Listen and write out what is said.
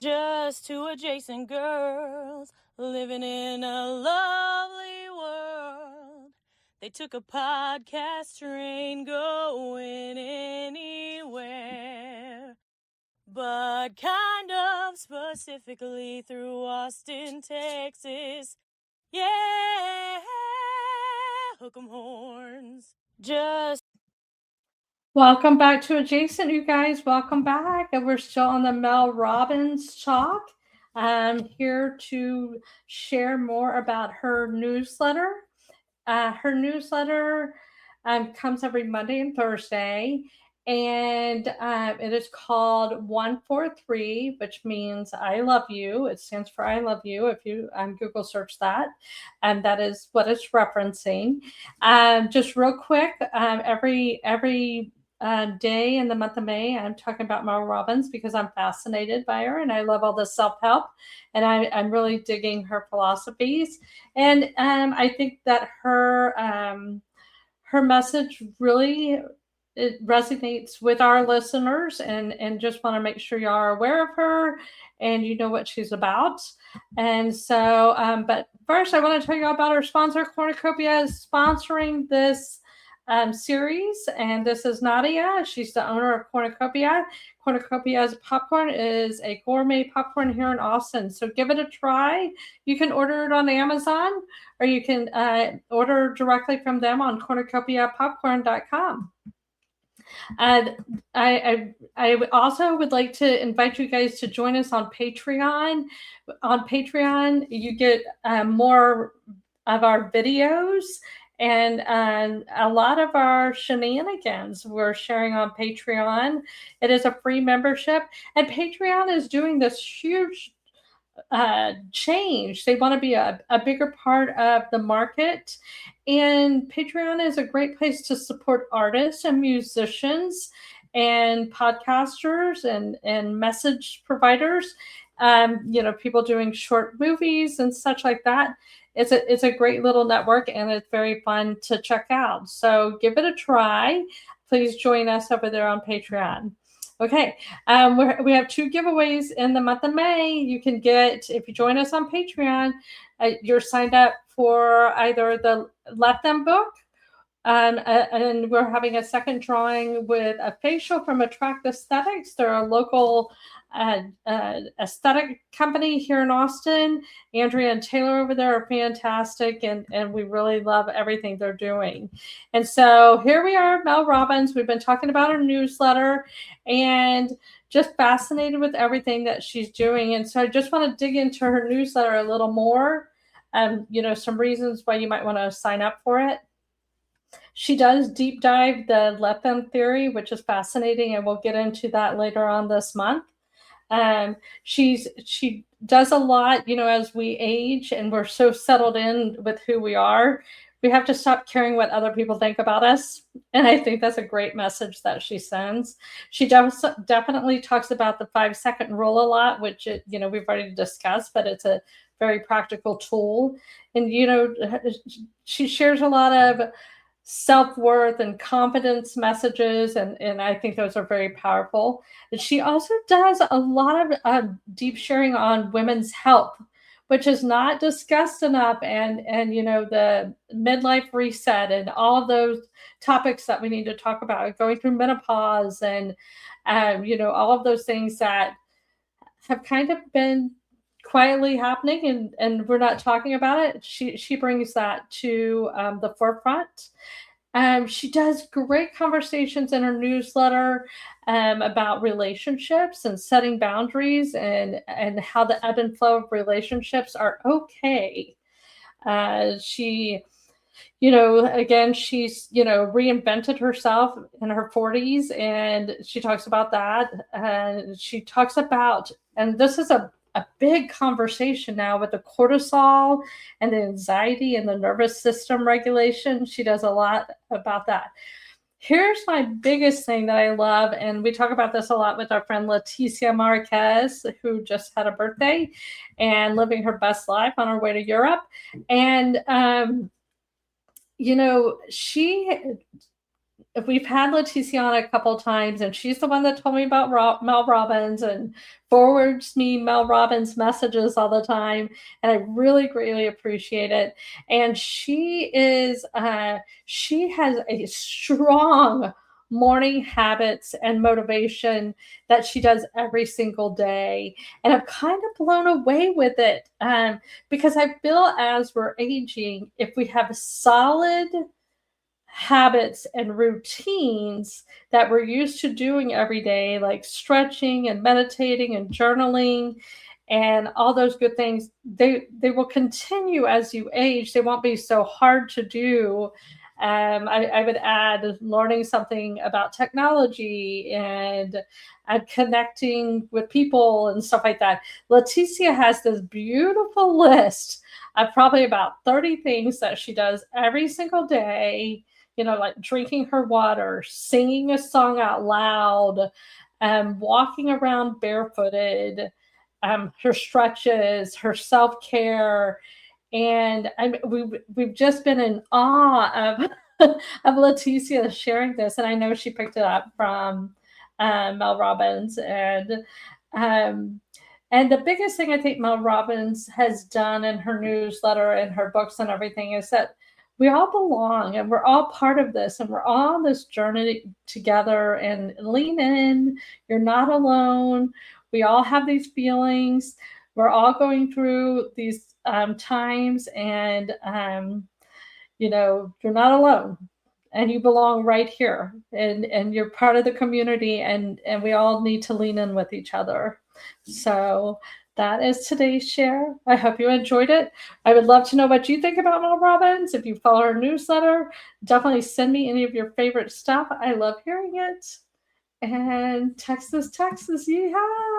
Just two adjacent girls living in a lovely world. They took a podcast train going anywhere, but kind of specifically through Austin, Texas. Yeah, hook 'em horns. Just Welcome back to Adjacent, you guys. Welcome back. And we're still on the Mel Robbins talk. I'm here to share more about her newsletter. Her newsletter comes every Monday and Thursday, and it is called 143, which means I love you. It stands for I love you if you Google search that, and that is what it's referencing. Just real quick, every day in the month of May, I'm talking about Mel Robbins because I'm fascinated by her and I love all the self help, and I'm really digging her philosophies. And I think that her message really it resonates with our listeners, and just want to make sure you are aware of her and you know what she's about. And so, but first, I want to tell you about our sponsor. Cornucopia is sponsoring this series, and this is Nadia. She's the owner of Cornucopia. Cornucopia's popcorn is a gourmet popcorn here in Austin, so give it a try. You can order it on Amazon, or you can order directly from them on cornucopiapopcorn.com. And I also would like to invite you guys to join us on Patreon. On Patreon, you get more of our videos and a lot of our shenanigans we're sharing on Patreon. It is a free membership, and Patreon is doing this huge change. They want to be a bigger part of the market. And Patreon is a great place to support artists and musicians and podcasters and message providers. People doing short movies and such like that. It's a great little network, and it's very fun to check out. So give it a try. Please join us over there on Patreon. Okay, we have two giveaways in the month of May. You can get, if you join us on Patreon, you're signed up for either the Let Them book, and we're having a second drawing with a facial from Attract Aesthetics. They're a local aesthetic company here in Austin. Andrea and Taylor over there are fantastic, and we really love everything they're doing. And so here we are, Mel Robbins. We've been talking about her newsletter and just fascinated with everything that she's doing. And so I just want to dig into her newsletter a little more. Some reasons why you might want to sign up for it. She does deep dive the Let Them theory, which is fascinating, and we'll get into that later on this month. She does a lot, as we age and we're so settled in with who we are, we have to stop caring what other people think about us. And I think that's a great message that she sends. She definitely talks about the 5-second rule a lot, which we've already discussed, but it's a very practical tool. And she shares a lot of self-worth and confidence messages, and I think those are very powerful. And she also does a lot of deep sharing on women's health, which is not discussed enough, and the midlife reset and all of those topics that we need to talk about, going through menopause and all of those things that have kind of been quietly happening, and we're not talking about it. She brings that to the forefront. She does great conversations in her newsletter about relationships and setting boundaries, and how the ebb and flow of relationships are okay. She again, she's reinvented herself in her 40s, and she talks about that. And she talks about, and this is a big conversation now with the cortisol and the anxiety and the nervous system regulation. She does a lot about that. Here's my biggest thing that I love, and we talk about this a lot with our friend Leticia Marquez, who just had a birthday and living her best life on her way to Europe. And she we've had Leticia on a couple times, and she's the one that told me about Mel Robbins and forwards me Mel Robbins messages all the time, and I really greatly appreciate it. And she has a strong morning habits and motivation that she does every single day, and I'm kind of blown away with it, because I feel as we're aging, if we have solid habits and routines that we're used to doing every day, like stretching and meditating and journaling and all those good things, they will continue as you age. They won't be so hard to do. I would add learning something about technology and connecting with people and stuff like that. Leticia has this beautiful list of probably about 30 things that she does every single day, like drinking her water, singing a song out loud, walking around barefooted, her stretches, her self-care. And we've just been in awe of of Leticia sharing this, and I know she picked it up from Mel Robbins. And the biggest thing I think Mel Robbins has done in her newsletter and her books and everything is that we all belong and we're all part of this, and we're all on this journey together, and lean in. You're not alone. We all have these feelings. We're all going through these times, and you're not alone, and you belong right here, and you're part of the community, and we all need to lean in with each other. So that is today's share. I hope you enjoyed it. I would love to know what you think about Mel Robbins. If you follow her newsletter, definitely send me any of your favorite stuff. I love hearing it. And Texas, yeehaw!